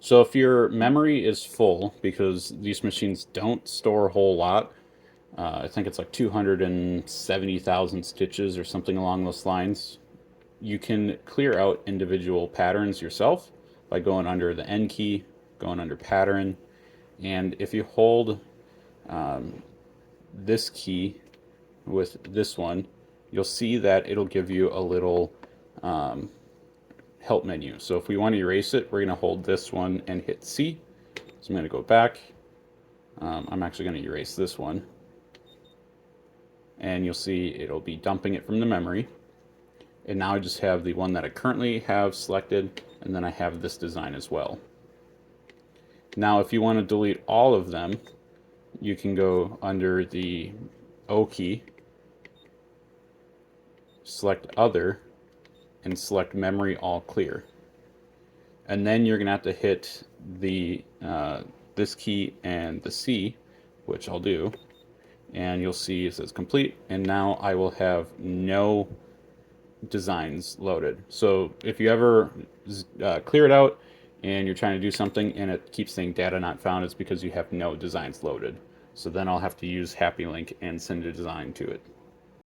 So if your memory is full, because these machines don't store a whole lot, I think it's like 270,000 stitches or something along those lines. You can clear out individual patterns yourself by going under the N key, going under pattern, and if you hold this key with this one, you'll see that it'll give you a little help menu. So if we want to erase it, we're going to hold this one and hit C. So I'm going to go back. I'm actually going to erase this one. And you'll see it'll be dumping it from the memory. And now I just have the one that I currently have selected, and then I have this design as well. Now if you want to delete all of them, you can go under the O key, select Other, and select Memory All Clear. And then you're going to have to hit the this key and the C, which I'll do, and you'll see it says complete, and now I will have no designs loaded. So if you ever clear it out and you're trying to do something and it keeps saying data not found, it's because you have no designs loaded. So then I'll have to use Happy Link and send a design to it.